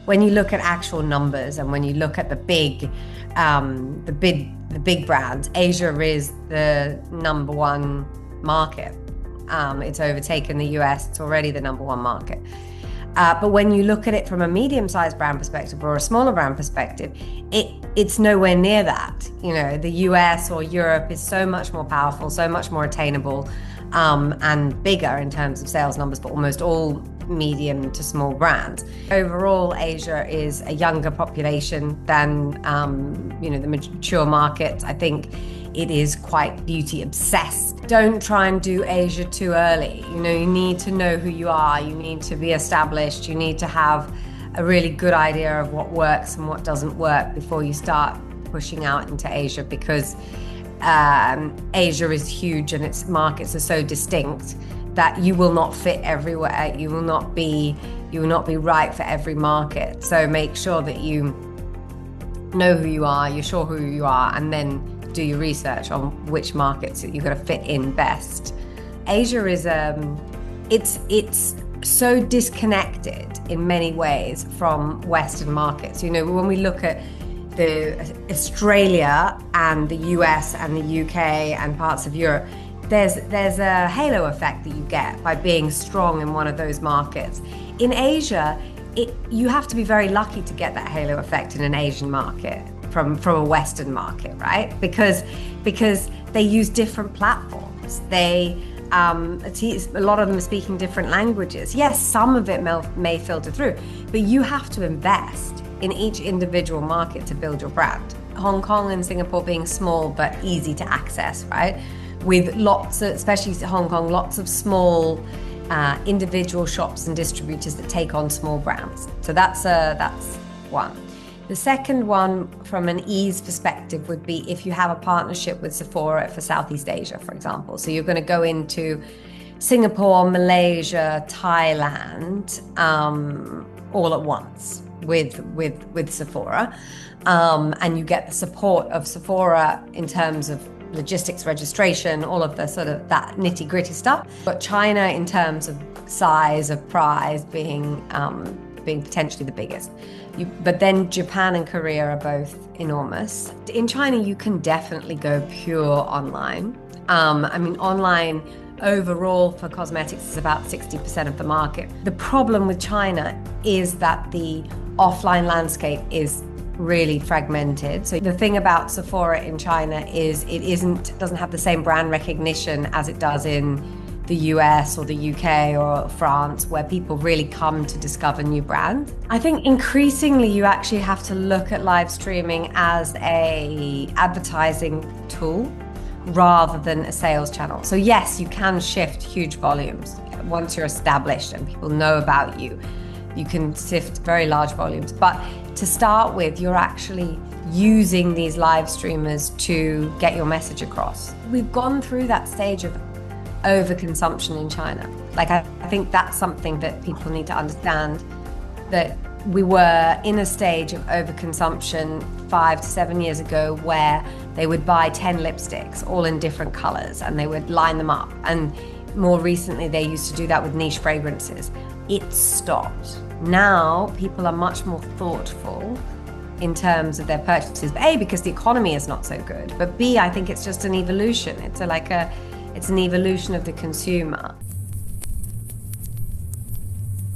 when you look at actual numbers and when you look at the big brands, Asia is the number one market. It's overtaken the US. It's already the number one market. But when you look at it from a medium-sized brand perspective or a smaller brand perspective, it's nowhere near that. You know, the US or Europe is so much more powerful, so much more attainable, and bigger in terms of sales numbers for almost all medium to small brands. Overall, Asia is a younger population than the mature markets. I think it is quite beauty obsessed. Don't try and do Asia too early. You know, you need to know who you are. You need to be established. You need to have a really good idea of what works and what doesn't work before you start pushing out into Asia, because Asia is huge and its markets are so distinct that you will not fit everywhere. You will not be right for every market. So make sure that you know who you are, you're sure who you are, and then do your research on which markets that you're going to fit in best. Asia is it's so disconnected in many ways from Western markets. You know, when we look at the Australia and the US and the UK and parts of Europe, there's a halo effect that you get by being strong in one of those markets. In Asia, you have to be very lucky to get that halo effect in an Asian market from a Western market, right? Because they use different platforms. A lot of them are speaking different languages. Yes, some of it may filter through, but you have to invest in each individual market to build your brand. Hong Kong and Singapore being small but easy to access, right? With lots of, especially Hong Kong, lots of small individual shops and distributors that take on small brands. So that's one. The second one, from an ease perspective, would be if you have a partnership with Sephora for Southeast Asia, for example. So you're going to go into Singapore, Malaysia, Thailand, all at once with Sephora, and you get the support of Sephora in terms of logistics, registration, all of the sort of that nitty-gritty stuff. But China, in terms of size of prize, being potentially the biggest. But then Japan and Korea are both enormous. In China, you can definitely go pure online. Online overall for cosmetics is about 60% of the market. The problem with China is that the offline landscape is really fragmented. So the thing about Sephora in China is it doesn't have the same brand recognition as it does in the US or the UK or France, where people really come to discover new brands. I think increasingly you actually have to look at live streaming as a advertising tool rather than a sales channel. So yes, you can shift huge volumes. Once you're established and people know about you, you can sift very large volumes. But to start with, you're actually using these live streamers to get your message across. We've gone through that stage of overconsumption in China. Like, I think that's something that people need to understand, that we were in a stage of overconsumption 5 to 7 years ago where they would buy 10 lipsticks all in different colors and they would line them up. And more recently, they used to do that with niche fragrances. It stopped. Now, people are much more thoughtful in terms of their purchases. A, because the economy is not so good, but B, I think it's just an evolution. It's an evolution of the consumer.